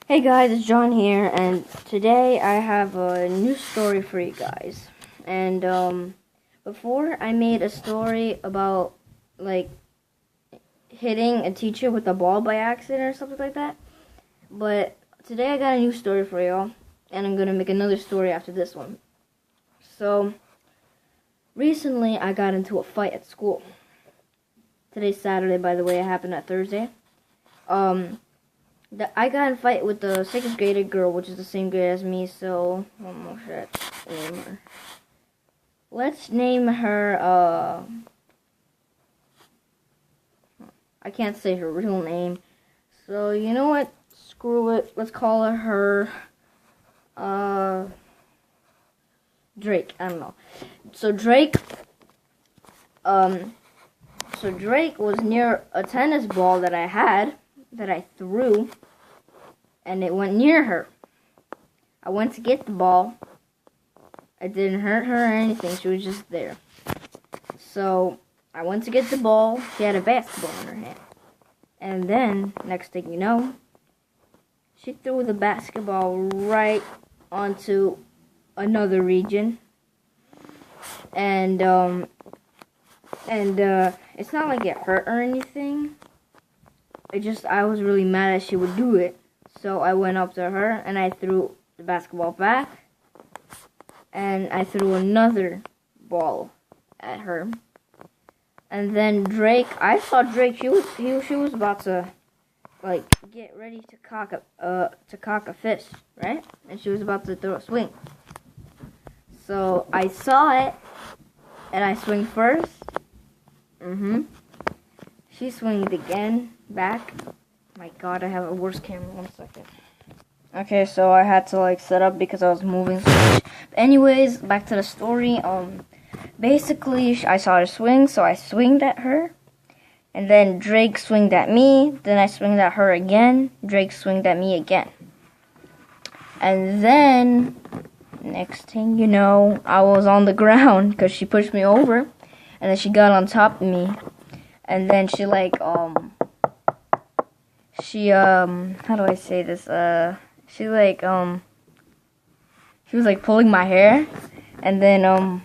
Hey guys, it's John here, and today I have a new story for you guys. And before I made a story about like hitting a teacher with a ball by accident or something like that. But today I got a new story for y'all, and I'm gonna make another story after this one. So recently I got into a fight at school. Today's Saturday, by the way. It happened at Thursday. I got in a fight with the 6th grader girl, which is the same grade as me, so what should I name her? Let's name her, I can't say her real name, so you know what? Screw it. Let's call her, Drake. I don't know. So Drake was near a tennis ball that I threw, and it went near her. I went to get the ball. I didn't hurt her or anything. She was just there. So I went to get the ball. She had a basketball in her hand. And then, next thing you know, she threw the basketball right onto another region. And it's not like it hurt or anything. I was really mad that she would do it. So I went up to her and I threw the basketball back. And I threw another ball at her. And then Drake, I saw Drake, she was about to like get ready to cock a fist, right? And she was about to throw a swing. So I saw it and I swing first. She swinged again, back. My God, I have a worse camera. 1 second. Okay, so I had to like set up because I was moving so much. Anyways, back to the story. Basically, I saw her swing, so I swinged at her. And then Drake swinged at me. Then I swinged at her again. Drake swinged at me again. And then, next thing you know, I was on the ground because she pushed me over. And then she got on top of me. And then she how do I say this? She was like pulling my hair, and then I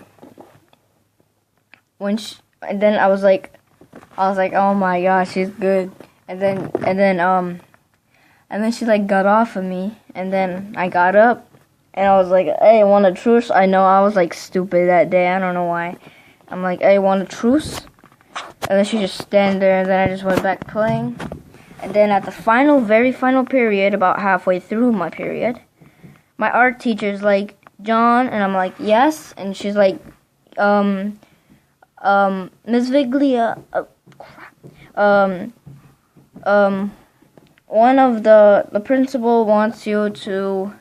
was like, oh my gosh, she's good. And then she like got off of me, and then I got up, and I was like, hey, want a truce? I know I was like stupid that day. I don't know why. I'm like, hey, want a truce? And then she just stand there, and then I just went back playing. And then at the very final period, about halfway through my period, my art teacher's like, John, and I'm like, yes. And she's like, Ms. Viglia, one of the principal wants you to,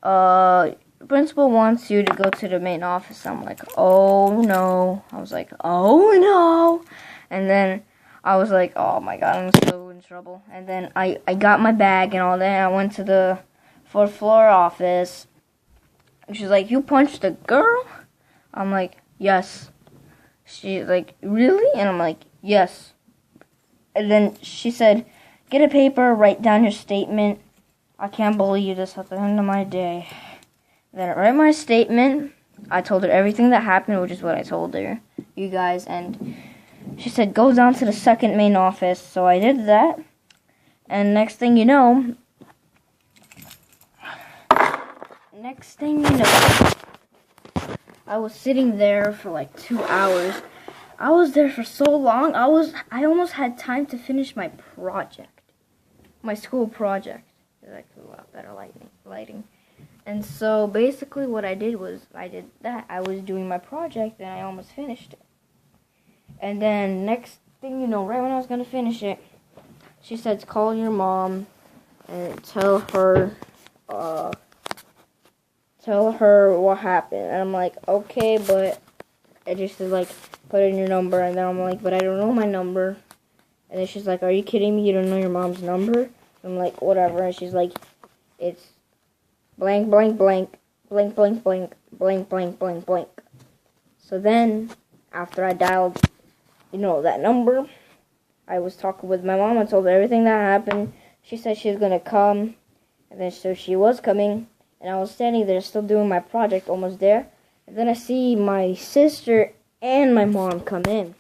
go to the main office. I'm like, oh no. I was like, oh no. And then I was like, oh my God, I'm so in trouble. And then I got my bag and all that. I went to the 4th floor office. And she's like, you punched a girl? I'm like, yes. She's like, really? And I'm like, yes. And then she said, get a paper, write down your statement. I can't believe this at the end of my day. Then I write my statement. I told her everything that happened, which is what I told her, you guys. And she said, go down to the 2nd main office. So I did that. And next thing you know, I was sitting there for like 2 hours. I was there for so long. I almost had time to finish my project. My school project. There's actually a lot better lighting. And so basically what I did was, I was doing my project and I almost finished it. And then next thing you know, right when I was going to finish it, she said, call your mom and tell her what happened. And I'm like, okay, but I just said, like, put in your number. And then I'm like, but I don't know my number. And then she's like, are you kidding me? You don't know your mom's number? I'm like, whatever. And she's like, it's blank, blank, blank, blank, blank, blank, blank, blank, blank, blank. So then, after I dialed, that number, I was talking with my mom. I told her everything that happened. She said she's going to come And then so she was coming, and I was standing there still doing my project, almost there. And then I see my sister and my mom come in.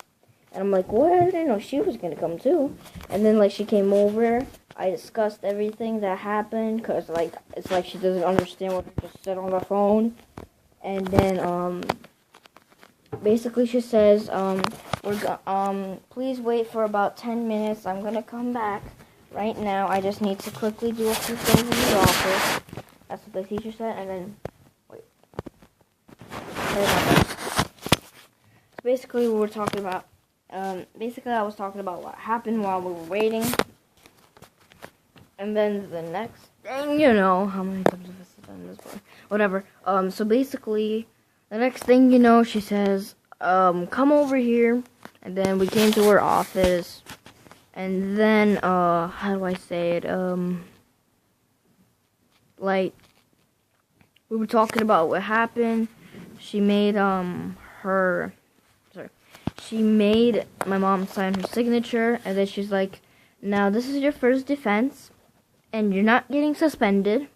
And I'm like, what? I didn't know she was going to come too. And then, like, she came over. I discussed everything that happened, because, like, it's like she doesn't understand what I just said on the phone. And then, basically she says, please wait for about 10 minutes. I'm going to come back right now. I just need to quickly do a few things in the office. That's what the teacher said. And then, wait. Sorry about that. So basically, we were talking about, basically I was talking about what happened while we were waiting. And then the next thing, you know, how many times have I done this before? Whatever. So basically, the next thing you know, she says, come over here. And then we came to her office. And then, how do I say it? Like, we were talking about what happened. She made, she made my mom sign her signature. And then she's like, now this is your first defense. And you're not getting suspended.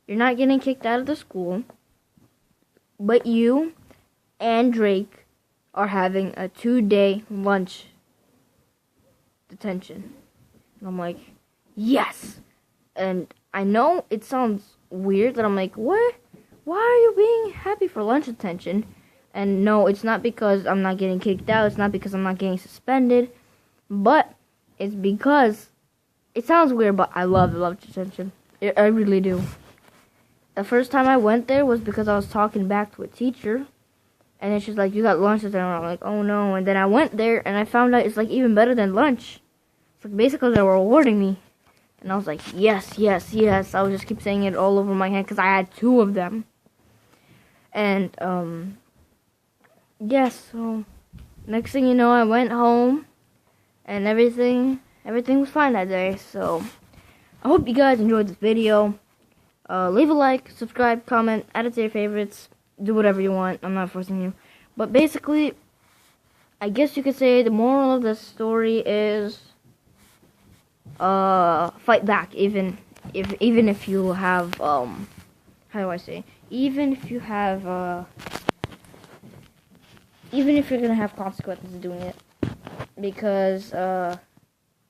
You're not getting kicked out of the school. But you and Drake are having a 2-day lunch detention. And I'm like, yes. And I know it sounds weird that I'm like, what? Why are you being happy for lunch detention? And no, it's not because I'm not getting kicked out. It's not because I'm not getting suspended. But it's because, it sounds weird, but I love the lunch detention. I really do. The first time I went there was because I was talking back to a teacher. And then she's like, you got lunch detention. I'm like, oh no. And then I went there and I found out it's like even better than lunch. It's like basically they were rewarding me. And I was like, yes, yes, yes. I would just keep saying it all over my head because I had 2 of them. And, yes, so next thing you know, I went home. And everything was fine that day. So, I hope you guys enjoyed this video. Leave a like, subscribe, comment, add it to your favorites. Do whatever you want. I'm not forcing you. But basically, I guess you could say the moral of the story is fight back, even if you have how do I say? Even if you have even if you're gonna have consequences doing it, because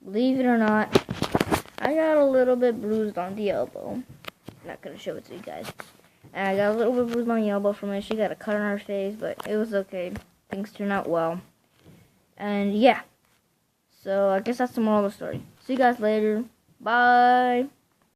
believe it or not, I got a little bit bruised on the elbow. I'm not gonna show it to you guys. And I got a little bit bruised on the elbow from it. She got a cut on her face, but it was okay. Things turned out well. And yeah. So I guess that's the moral of the story. See you guys later. Bye.